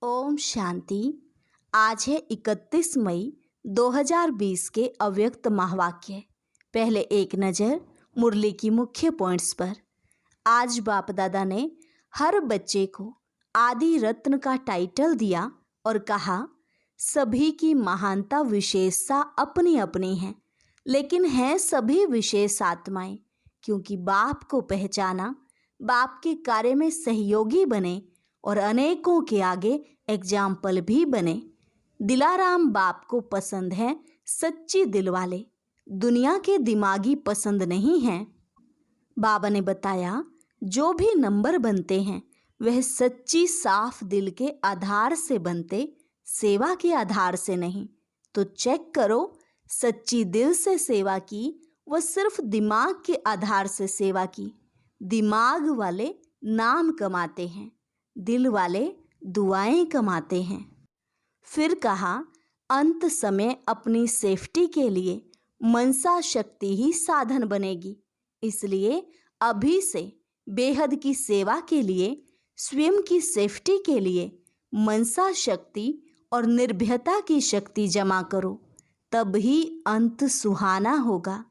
ओम शांति। आज है 31 मई 2020 के अव्यक्त महावाक्य। पहले एक नज़र मुरली की मुख्य पॉइंट्स पर। आज बाप दादा ने हर बच्चे को आदि रत्न का टाइटल दिया और कहा सभी की महानता विशेषता अपनी अपनी है, लेकिन हैं सभी विशेष आत्माएं। क्योंकि बाप को पहचाना, बाप के कार्य में सहयोगी बने और अनेकों के आगे एग्जाम्पल भी बने। दिलाराम बाप को पसंद है सच्ची दिल वाले, दुनिया के दिमागी पसंद नहीं हैं। बाबा ने बताया जो भी नंबर बनते हैं वह सच्ची साफ दिल के आधार से बनते, सेवा के आधार से नहीं। तो चेक करो, सच्ची दिल से सेवा की व सिर्फ दिमाग के आधार से सेवा की। दिमाग वाले नाम कमाते हैं, दिल वाले दुआएं कमाते हैं। फिर कहा अंत समय अपनी सेफ्टी के लिए मनसा शक्ति ही साधन बनेगी। इसलिए अभी से बेहद की सेवा के लिए, स्वयं की सेफ्टी के लिए मनसा शक्ति और निर्भयता की शक्ति जमा करो, तब ही अंत सुहाना होगा।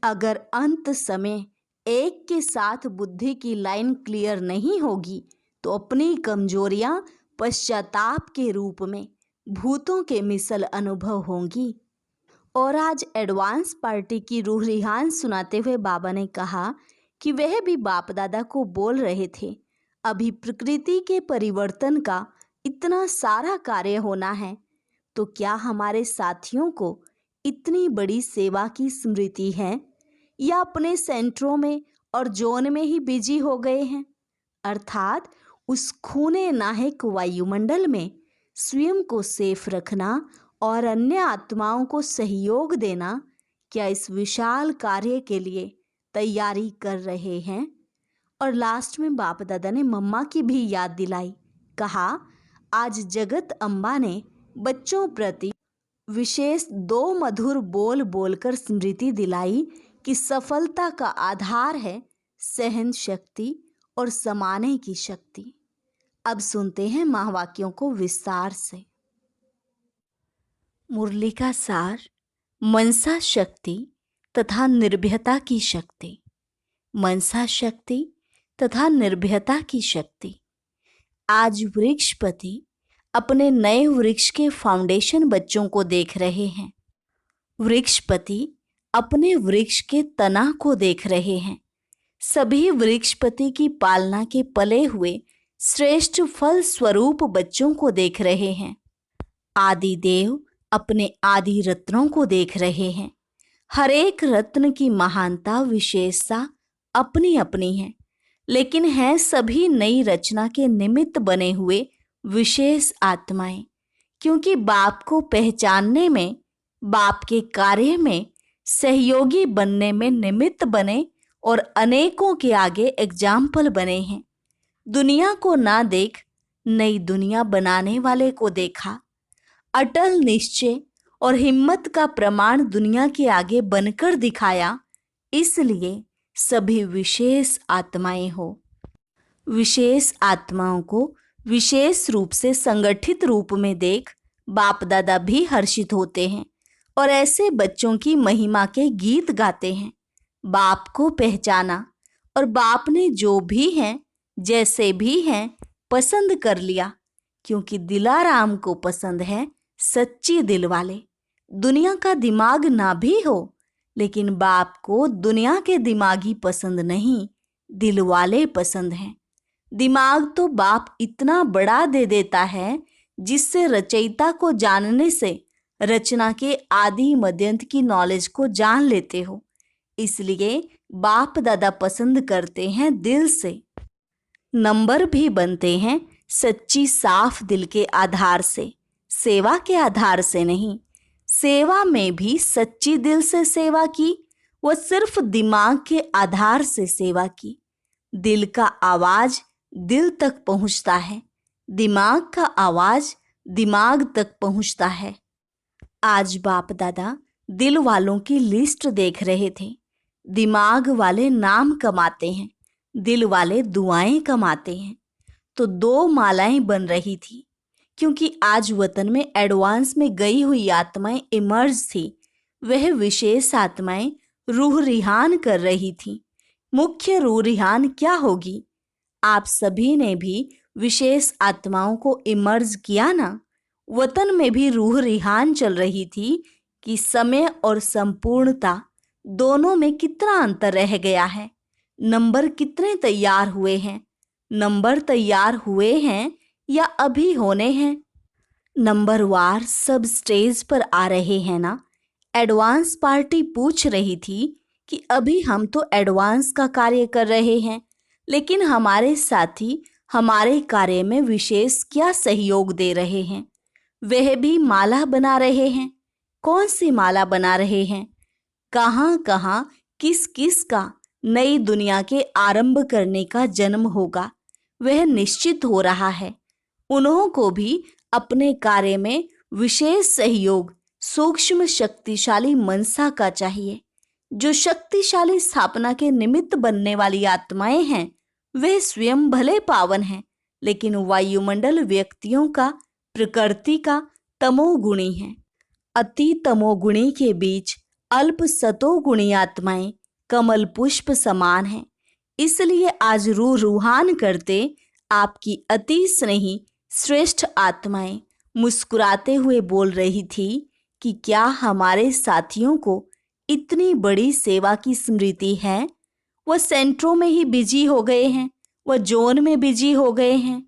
अगर अंत समय एक के साथ बुद्धि की लाइन क्लियर नहीं होगी तो अपनी कमजोरियां पश्चाताप के रूप में भूतों के मिसल अनुभव होंगी। और आज एडवांस पार्टी की रूह रिहान सुनाते हुए बाबा ने कहा कि वह भी बाप दादा को बोल रहे थे, अभी प्रकृति के परिवर्तन का इतना सारा कार्य होना है, तो क्या हमारे साथियों को इतनी बड़ी सेवा की स्मृति है या अपने सेंटरों में और जोन में ही बिजी हो गए हैं। अर्थात उस खूने नाहक वायुमंडल में स्वयं को सेफ रखना और अन्य आत्माओं को सहयोग देना, क्या इस विशाल कार्य के लिए तैयारी कर रहे हैं। और लास्ट में बाप दादा ने मम्मा की भी याद दिलाई। कहा आज जगत अम्बा ने बच्चों प्रति विशेष 2 मधुर बोल बोलकर स्मृति दिलाई कि सफलता का आधार है सहन शक्ति और समाने की शक्ति। अब सुनते हैं महावाक्यों को विस्तार से। मुरली का सार, मनसा शक्ति तथा निर्भयता की शक्ति। मनसा शक्ति तथा निर्भयता की शक्ति। आज वृक्षपति अपने नए वृक्ष के फाउंडेशन बच्चों को देख रहे हैं। वृक्षपति अपने वृक्ष के तना को देख रहे हैं। सभी वृक्षपति की पालना के पले हुए श्रेष्ठ फल स्वरूप बच्चों को देख रहे हैं। आदि देव अपने आदि रत्नों को देख रहे हैं। हर एक रत्न की महानता विशेषता अपनी अपनी है, लेकिन है सभी नई रचना के निमित्त बने हुए विशेष आत्माएं। क्योंकि बाप को पहचानने में, बाप के कार्य में सहयोगी बनने में निमित्त बने और अनेकों के आगे एग्जाम्पल बने हैं। दुनिया को ना देख नई दुनिया बनाने वाले को देखा। अटल निश्चय और हिम्मत का प्रमाण दुनिया के आगे बनकर दिखाया। इसलिए सभी विशेष आत्माएं हो। विशेष आत्माओं को विशेष रूप से संगठित रूप में देख बाप दादा भी हर्षित होते हैं और ऐसे बच्चों की महिमा के गीत गाते हैं। बाप को पहचाना और बाप ने जो भी हैं, जैसे भी हैं, पसंद कर लिया। क्योंकि दिलाराम को पसंद है सच्ची दिल वाले। दुनिया का दिमाग ना भी हो, लेकिन बाप को दुनिया के दिमागी पसंद नहीं, दिल वाले पसंद हैं। दिमाग तो बाप इतना बड़ा दे देता है जिससे रचयिता को जानने से रचना के आदि मध्यंत की नॉलेज को जान लेते हो। इसलिए बाप दादा पसंद करते हैं दिल से। नंबर भी बनते हैं सच्ची साफ दिल के आधार से, सेवा के आधार से नहीं। सेवा में भी सच्ची दिल से सेवा की, वो सिर्फ दिमाग के आधार से सेवा की। दिल का आवाज दिल तक पहुंचता है, दिमाग का आवाज दिमाग तक पहुंचता है। आज बाप दादा दिल वालों की लिस्ट देख रहे थे। दिमाग वाले नाम कमाते हैं, दिल वाले दुआएं कमाते हैं। तो 2 मालाएं बन रही थी, क्योंकि आज वतन में एडवांस में गई हुई आत्माएं इमर्ज थी। वह विशेष आत्माएं रूह रिहान कर रही थी। मुख्य रूह रिहान क्या होगी? आप सभी ने भी विशेष आत्माओं को इमर्ज किया ना। वतन में भी रूह रिहान चल रही थी कि समय और संपूर्णता दोनों में कितना अंतर रह गया है। नंबर कितने तैयार हुए हैं? नंबर तैयार हुए हैं या अभी होने हैं? नंबर वार सब स्टेज पर आ रहे हैं ना। एडवांस पार्टी पूछ रही थी कि अभी हम तो एडवांस का कार्य कर रहे हैं, लेकिन हमारे साथी हमारे कार्य में विशेष क्या सहयोग दे रहे हैं? वह भी माला बना रहे हैं। कौन सी माला बना रहे हैं? कहाँ कहाँ किस किस का नई दुनिया के आरंभ करने का जन्म होगा, वह निश्चित हो रहा है। उन्हों को भी अपने कार्य में विशेष सहयोग सूक्ष्म शक्तिशाली मनसा का चाहिए। जो शक्तिशाली स्थापना के निमित्त बनने वाली आत्माएं हैं, वे स्वयं भले पावन हैं, लेकिन वायुमंडल व्यक्तियों का प्रकृति का तमोगुणी है। अति तमोगुणी के बीच अल्प सतोगुणी आत्माएं कमल पुष्प समान हैं। इसलिए आज रूह रूहान करते आपकी अति स्नेही श्रेष्ठ आत्माएं मुस्कुराते हुए बोल रही थी कि क्या हमारे साथियों को इतनी बड़ी सेवा की स्मृति है? वह सेंटरों में ही बिजी हो गए हैं, वह जोन में बिजी हो गए हैं।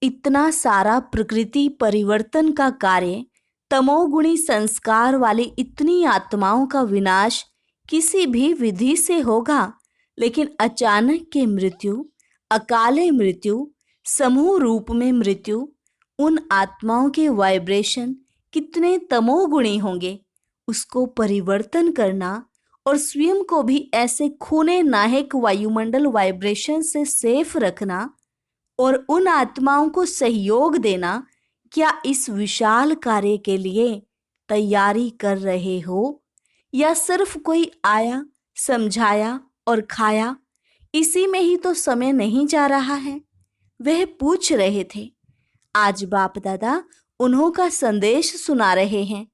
इतना सारा प्रकृति परिवर्तन का कार्य, तमोगुणी संस्कार वाली इतनी आत्माओं का विनाश किसी भी विधि से होगा, लेकिन अचानक के मृत्यु, अकाले मृत्यु, समूह रूप में मृत्यु, उन आत्माओं के वाइब्रेशन कितने तमोगुणी होंगे। उसको परिवर्तन करना और स्वयं को भी ऐसे खूने नाहक वायुमंडल वाइब्रेशन से सेफ रखना और उन आत्माओं को सहयोग देना, क्या इस विशाल कार्य के लिए तैयारी कर रहे हो, या सिर्फ कोई आया, समझाया और खाया? इसी में ही तो समय नहीं जा रहा है। वह पूछ रहे थे। आज बाप दादा उन्हों का संदेश सुना रहे हैं।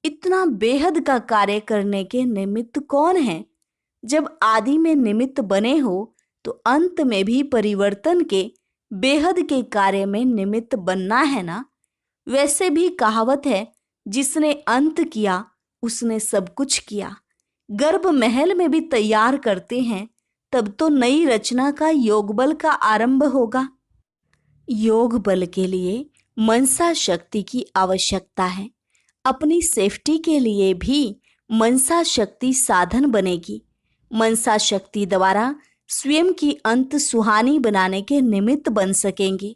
इतना बेहद का कार्य करने के निमित्त कौन है? जब आदि में निमित्त बने हो तो अंत में भी परिवर्तन के बेहद के कार्य में निमित्त बनना है ना। वैसे भी कहावत है, जिसने अंत किया उसने सब कुछ किया। गर्भ महल में भी तैयार करते हैं, तब तो नई रचना का योग बल का आरंभ होगा। योग बल के लिए मनसा शक्ति की आवश्यकता है। अपनी सेफ्टी के लिए भी मनसा शक्ति साधन बनेगी। मनसा शक्ति द्वारा स्वयं की अंत सुहानी बनाने के निमित्त बन सकेंगे।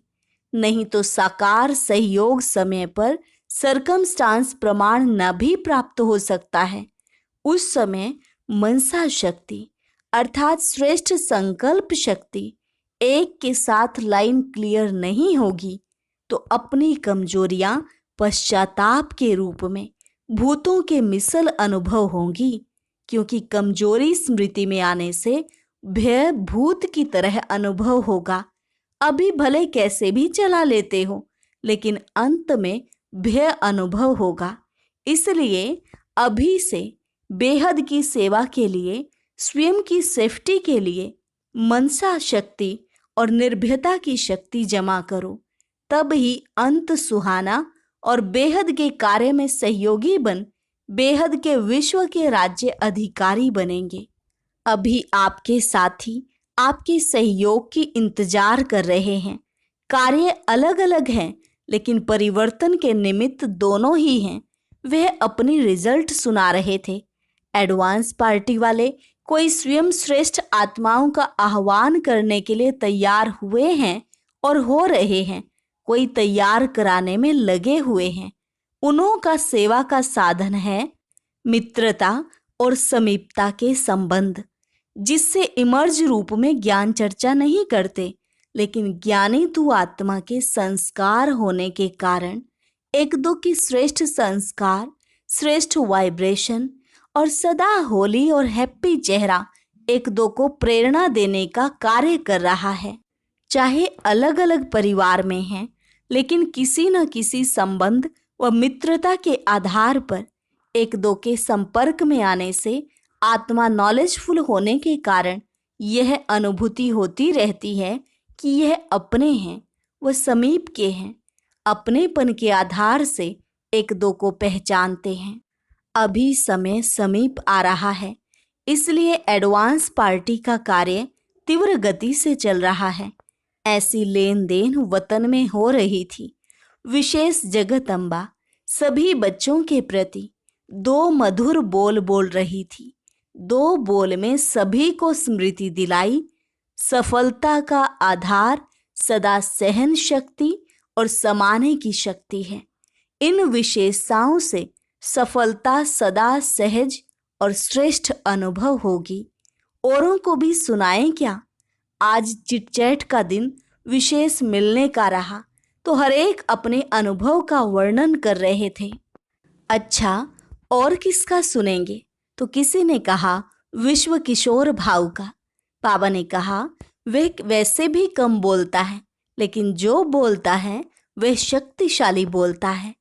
नहीं तो साकार सहयोग समय पर सरकमस्टांस प्रमाण न भी प्राप्त हो सकता है। उस समय मनसा शक्ति अर्थात श्रेष्ठ संकल्प शक्ति एक के साथ लाइन क्लियर नहीं होगी तो अपनी कमजोरियां पश्चाताप के रूप में भूतों के मिसल अनुभव होंगी। क्योंकि कमजोरी स्मृति में आने से भय भूत की तरह अनुभव होगा। अभी भले कैसे भी चला लेते हो, लेकिन अंत में भय अनुभव होगा। इसलिए अभी से बेहद की सेवा के लिए, स्वयं की सेफ्टी के लिए मनसा शक्ति और निर्भयता की शक्ति जमा करो। तब ही अंत सुहाना और बेहद के कार्य में सहयोगी बन बेहद के विश्व के राज्य अधिकारी बनेंगे। अभी आपके साथी आपके सहयोग की इंतजार कर रहे हैं। कार्य अलग अलग हैं, लेकिन परिवर्तन के निमित्त दोनों ही हैं। वह अपनी रिजल्ट सुना रहे थे। एडवांस पार्टी वाले कोई स्वयं श्रेष्ठ आत्माओं का आह्वान करने के लिए तैयार हुए हैं और हो रहे हैं। कोई तैयार कराने में लगे हुए हैं। उन्हों का सेवा का साधन है मित्रता और समीपता के संबंध, जिससे इमर्ज रूप में ज्ञान चर्चा नहीं करते, लेकिन ज्ञानी तु आत्मा के संस्कार होने के कारण एक दो की श्रेष्ठ संस्कार, श्रेष्ठ वाइब्रेशन और सदा होली और हैप्पी चेहरा एक दो को प्रेरणा देने का कार्य कर रहा है। चाहे अलग अलग परिवार में हैं, लेकिन किसी न किसी संबंध व मित्रता के आधार पर एक दो के संपर्क में आने से आत्मा नॉलेजफुल होने के कारण यह अनुभूति होती रहती है कि यह अपने हैं, वह समीप के हैं। अपनेपन के आधार से एक दो को पहचानते हैं। अभी समय समीप आ रहा है, इसलिए एडवांस पार्टी का कार्य तीव्र गति से चल रहा है। ऐसी लेन देन वतन में हो रही थी। विशेष जगदम्बा सभी बच्चों के प्रति दो मधुर बोल बोल रही थी। दो बोल में सभी को स्मृति दिलाई, सफलता का आधार सदा सहन शक्ति और समाने की शक्ति है। इन विशेषताओं से सफलता सदा सहज और श्रेष्ठ अनुभव होगी। औरों को भी सुनाएं क्या? आज चिटचैट का दिन विशेष मिलने का रहा तो हर एक अपने अनुभव का वर्णन कर रहे थे। अच्छा, और किसका सुनेंगे? तो किसी ने कहा विश्व किशोर भाऊ का। बाबा ने कहा वह वैसे भी कम बोलता है, लेकिन जो बोलता है वह शक्तिशाली बोलता है।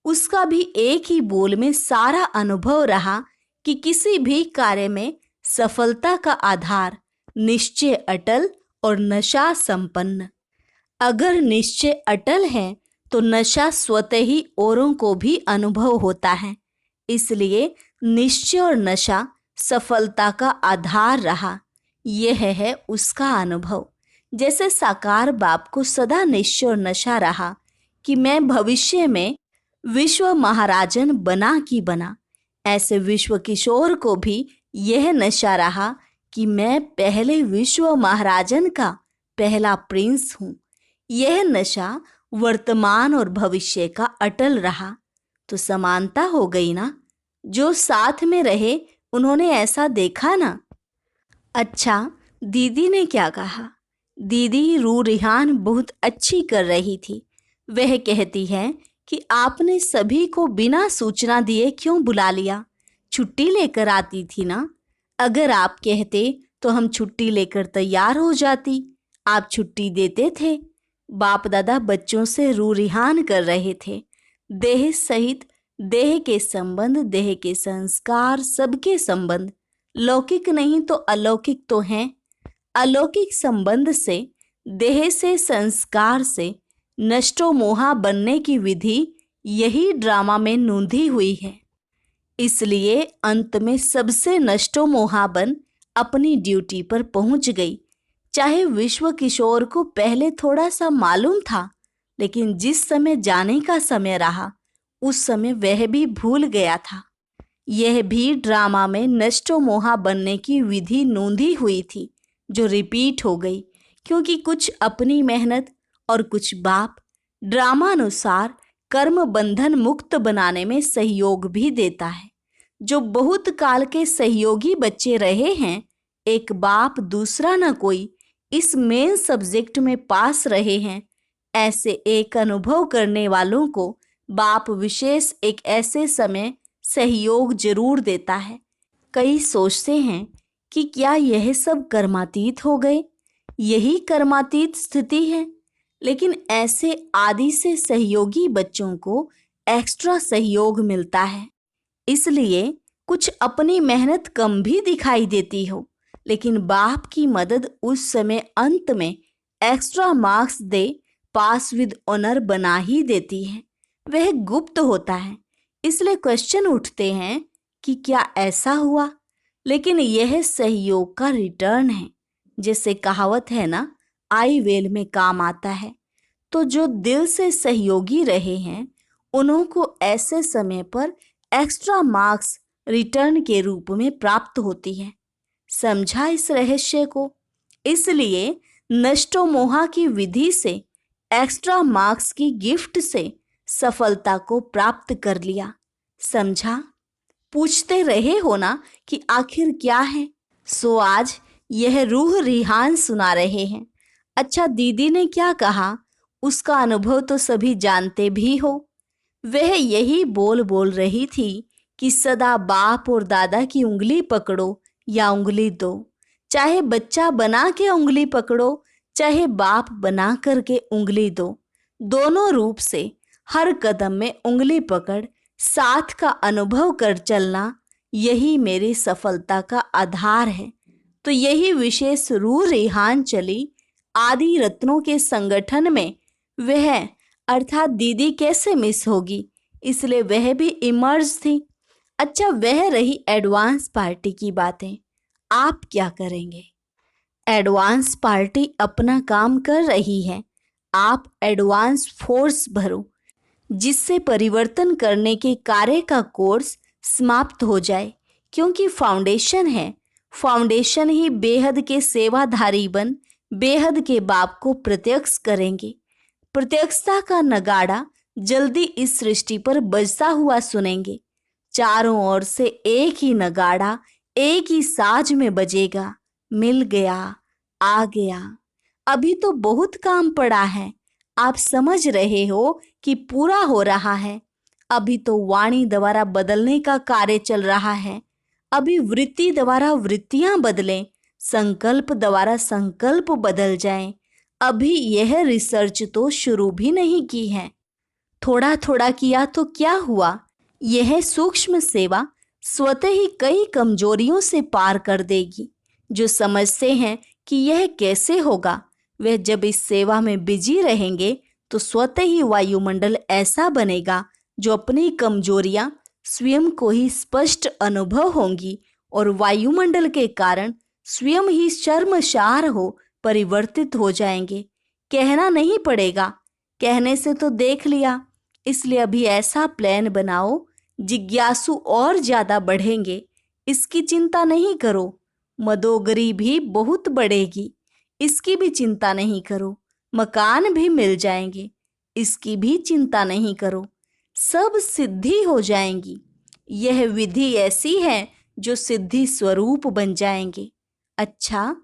उसका भी एक ही बोल में सारा अनुभव रहा कि किसी भी कार्य में सफलता का आधार निश्चय अटल और नशा संपन्न। अगर निश्चय अटल है तो नशा स्वतः ही औरों को भी अनुभव होता है। इसलिए निश्चय और नशा सफलता का आधार रहा। यह है उसका अनुभव। जैसे साकार बाप को सदा निश्चय और नशा रहा कि मैं भविष्य में विश्व महाराजन बना कि बना, ऐसे विश्व किशोर को भी यह नशा रहा कि मैं पहले विश्व महाराजन का पहला प्रिंस हूँ। यह नशा वर्तमान और भविष्य का अटल रहा। तो समानता हो गई ना। जो साथ में रहे उन्होंने ऐसा देखा ना। अच्छा, दीदी ने क्या कहा? दीदी रू रिहान बहुत अच्छी कर रही थी। वह कहती है कि आपने सभी को बिना सूचना दिए क्यों बुला लिया? छुट्टी लेकर आती थी ना। अगर आप कहते तो हम छुट्टी लेकर तैयार हो जाती। आप छुट्टी देते थे। बाप दादा बच्चों से रू रिहान कर रहे थे। देह सहित देह के संबंध, देह के संस्कार, सबके संबंध लौकिक नहीं तो अलौकिक तो हैं। अलौकिक संबंध से, देह से, संस्कार से नष्टो मोहा बनने की विधि यही ड्रामा में नूंधी हुई है। इसलिए अंत में सबसे नष्टो मोहा बन अपनी ड्यूटी पर पहुंच गई। चाहे विश्व किशोर को पहले थोड़ा सा मालूम था, लेकिन जिस समय जाने का समय रहा उस समय वह भी भूल गया था। यह भी ड्रामा में नष्टो मोहा बनने की विधि नूंधी हुई थी, जो रिपीट हो गई, क्योंकि कुछ अपनी मेहनत और कुछ बाप ड्रामानुसार कर्म बंधन मुक्त बनाने में सहयोग भी देता है। जो बहुत काल के सहयोगी बच्चे रहे हैं, एक बाप दूसरा न कोई इस मेन सब्जेक्ट में पास रहे हैं, ऐसे एक अनुभव करने वालों को बाप विशेष एक ऐसे समय सहयोग जरूर देता है। कई सोचते हैं कि क्या यह सब कर्मातीत हो गए? यही कर्मातीत स्थिति है। लेकिन ऐसे आदि से सहयोगी बच्चों को एक्स्ट्रा सहयोग मिलता है। इसलिए कुछ अपनी मेहनत कम भी दिखाई देती हो, लेकिन बाप की मदद उस समय अंत में एक्स्ट्रा मार्क्स दे पास विद ऑनर बना ही देती है। वह गुप्त होता है। इसलिए क्वेश्चन उठते हैं कि क्या ऐसा हुआ? लेकिन यह सहयोग का रिटर्न है। जैसे कहावत है ना, आई वेल में काम आता है। तो जो दिल से सहयोगी रहे हैं उन्हों को ऐसे समय पर एक्स्ट्रा मार्क्स रिटर्न के रूप में प्राप्त होती है। समझा इस रहस्य को? इसलिए नष्टो मोहा की विधि से एक्स्ट्रा मार्क्स की गिफ्ट से सफलता को प्राप्त कर लिया। समझा? पूछते रहे हो ना कि आखिर क्या है? सो आज यह रूह रिहान सुना रहे हैं। अच्छा, दीदी ने क्या कहा? उसका अनुभव तो सभी जानते भी हो। वह यही बोल बोल रही थी कि सदा बाप और दादा की उंगली पकड़ो या उंगली दो। चाहे बच्चा बना के उंगली पकड़ो, चाहे बाप बना करके उंगली दो। दोनों रूप से हर कदम में उंगली पकड़ साथ का अनुभव कर चलना, यही मेरी सफलता का आधार है। तो यही विशेष रूह रिहान चली आदि रत्नों के संगठन में। वह अर्थात दीदी कैसे मिस होगी, इसलिए वह भी इमर्ज थी। अच्छा, वह रही एडवांस पार्टी की बातें। आप क्या करेंगे? एडवांस पार्टी अपना काम कर रही है। आप एडवांस फोर्स भरो, जिससे परिवर्तन करने के कार्य का कोर्स समाप्त हो जाए। क्योंकि फाउंडेशन है, फाउंडेशन ही बेहद के सेवाधारी बन बेहद के बाप को प्रत्यक्ष करेंगे। प्रत्यक्षता का नगाड़ा जल्दी इस सृष्टि पर बजता हुआ सुनेंगे। चारों ओर से एक ही नगाड़ा एक ही साज में बजेगा। मिल गया, आ गया। अभी तो बहुत काम पड़ा है। आप समझ रहे हो कि पूरा हो रहा है। अभी तो वाणी द्वारा बदलने का कार्य चल रहा है। अभी वृत्ति द्वारा वृत्तियां बदलें, संकल्प द्वारा संकल्प बदल जाएं। अभी यह रिसर्च तो शुरू भी नहीं की है। थोड़ा थोड़ा किया तो क्या हुआ? यह सूक्ष्म सेवा स्वतः ही कई कमजोरियों से पार कर देगी। जो समझते हैं कि यह कैसे होगा, वह जब इस सेवा में बिजी रहेंगे तो स्वतः ही वायुमंडल ऐसा बनेगा जो अपनी कमजोरियां स्वयं को ही स्पष्ट अनुभव होंगी और वायुमंडल के कारण स्वयं ही शर्मसार हो परिवर्तित हो जाएंगे। कहना नहीं पड़ेगा, कहने से तो देख लिया। इसलिए अभी ऐसा प्लान बनाओ, जिज्ञासु और ज्यादा बढ़ेंगे। इसकी चिंता नहीं करो। मदोगरी भी बहुत बढ़ेगी, इसकी भी चिंता नहीं करो। मकान भी मिल जाएंगे, इसकी भी चिंता नहीं करो। सब सिद्धि हो जाएंगी। यह विधि ऐसी है जो सिद्धि स्वरूप बन जाएंगे। अच्छा,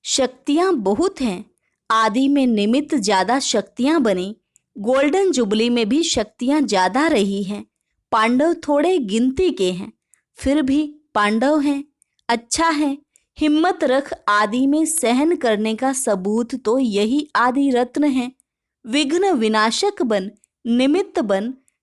शक्तियां बहुत हैं। आदि में निमित्त ज्यादा शक्तियां बनी, गोल्डन जुबली में भी शक्तियां ज्यादा रही हैं। पांडव थोड़े गिनती के हैं, फिर भी पांडव हैं। अच्छा है, हिम्मत रख। आदि में सहन करने का सबूत तो यही आदि रत्न है। विघ्न विनाशक बन,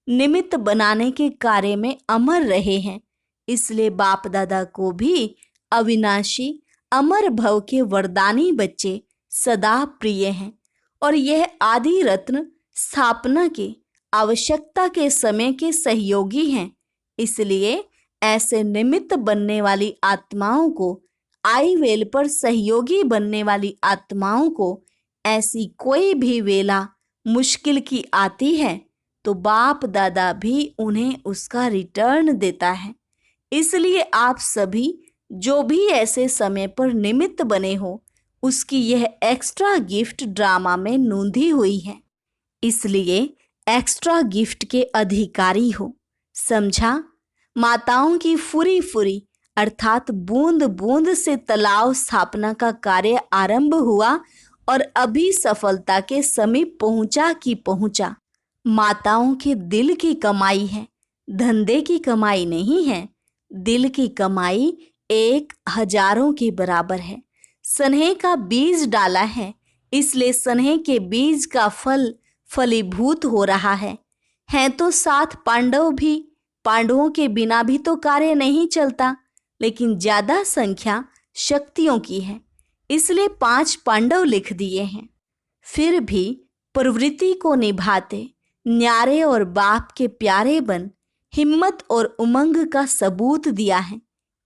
निमित्त बनाने के कार्य में अमर रहे हैं। इसलिए बाप दादा को भी अविनाशी अमर भव के वरदानी बच्चे सदा प्रिय हैं। और यह आदि रत्न स्थापना के आवश्यकता के समय के सहयोगी हैं। इसलिए ऐसे निमित्त बनने वाली आत्माओं को, आई वेल पर सहयोगी बनने वाली आत्माओं को, ऐसी कोई भी वेला मुश्किल की आती है तो बाप दादा भी उन्हें उसका रिटर्न देता है। इसलिए आप सभी जो भी ऐसे समय पर निमित्त बने हो, उसकी यह एक्स्ट्रा गिफ्ट ड्रामा में नोंधी हुई है। इसलिए एक्स्ट्रा गिफ्ट के अधिकारी हो। समझा? माताओं की फुरी फुरी अर्थात बूंद बूंद से तालाब स्थापना का कार्य आरंभ हुआ और अभी सफलता के समीप पहुंचा की पहुंचा। माताओं के दिल की कमाई है, धंधे की कमाई नहीं है। दिल की कमाई 1,000 के बराबर है। स्नेह का बीज डाला है, इसलिए स्नेह के बीज का फल फलीभूत हो रहा है। हैं तो 7 पांडव भी, पांडवों के बिना भी तो कार्य नहीं चलता, लेकिन ज्यादा संख्या शक्तियों की है, इसलिए 5 पांडव लिख दिए हैं। फिर भी प्रवृत्ति को निभाते न्यारे और बाप के प्यारे बन हिम्मत और उमंग का सबूत दिया है।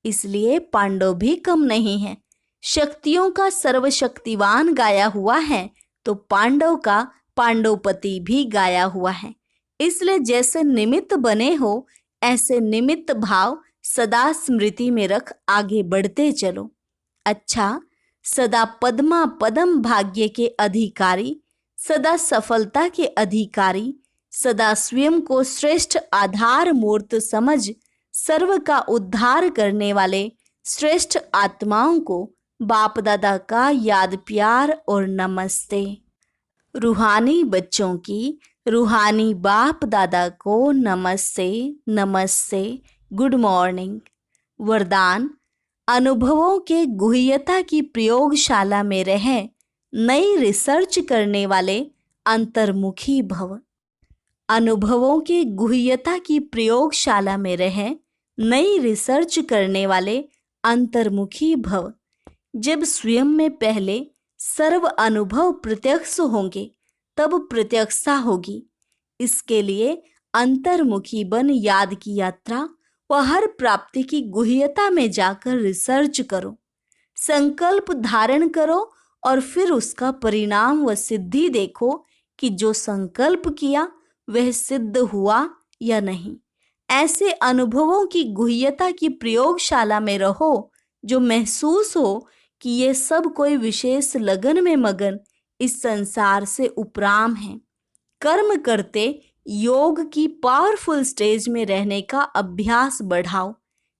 इसलिए पांडव भी कम नहीं है। शक्तियों का सर्वशक्तिवान गाया हुआ है तो पांडव का पांडवपति भी गाया हुआ है। इसलिए जैसे निमित्त बने हो, ऐसे निमित्त भाव सदा स्मृति में रख आगे बढ़ते चलो। अच्छा, सदा पद्मा पदम भाग्य के अधिकारी, सदा सफलता के अधिकारी, सदा स्वयं को श्रेष्ठ आधार मूर्त समझ सर्व का उद्धार करने वाले श्रेष्ठ आत्माओं को बाप दादा का याद प्यार और नमस्ते। रूहानी बच्चों की रूहानी बाप दादा को नमस्ते नमस्ते, गुड मॉर्निंग। वरदान: अनुभवों के गुह्यता की प्रयोगशाला में रह नई रिसर्च करने वाले अंतर्मुखी भव। अनुभवों के गुह्यता की प्रयोगशाला में रह नई रिसर्च करने वाले अंतर्मुखी भव। जब स्वयं में पहले सर्व अनुभव प्रत्यक्ष होंगे तब प्रत्यक्षता होगी। इसके लिए अंतर्मुखी बन याद की यात्रा व हर प्राप्ति की गुह्यता में जाकर रिसर्च करो, संकल्प धारण करो और फिर उसका परिणाम व सिद्धि देखो कि जो संकल्प किया वह सिद्ध हुआ या नहीं। ऐसे अनुभवों की गुह्यता की प्रयोगशाला में रहो जो महसूस हो कि ये सब कोई विशेष लगन में मगन इस संसार से उपराम है। कर्म करते योग की पावरफुल स्टेज में रहने का अभ्यास बढ़ाओ।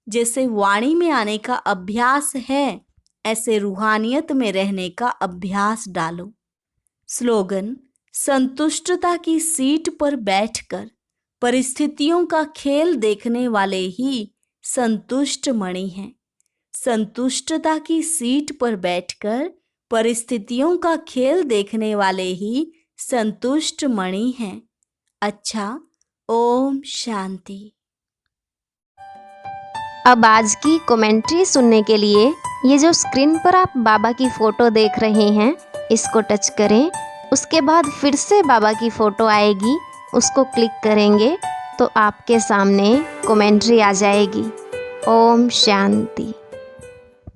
जैसे वाणी में आने का अभ्यास है ऐसे रूहानियत में रहने का अभ्यास डालो। स्लोगन: संतुष्टता की सीट पर बैठकर परिस्थितियों का खेल देखने वाले ही संतुष्ट मणि हैं। संतुष्टता की सीट पर बैठकर परिस्थितियों का खेल देखने वाले ही संतुष्ट मणि हैं। अच्छा, ओम शांति। अब आज की कमेंट्री सुनने के लिए ये जो स्क्रीन पर आप बाबा की फ़ोटो देख रहे हैं इसको टच करें। उसके बाद फिर से बाबा की फ़ोटो आएगी, उसको क्लिक करेंगे तो आपके सामने कमेंट्री आ जाएगी। ओम शांति।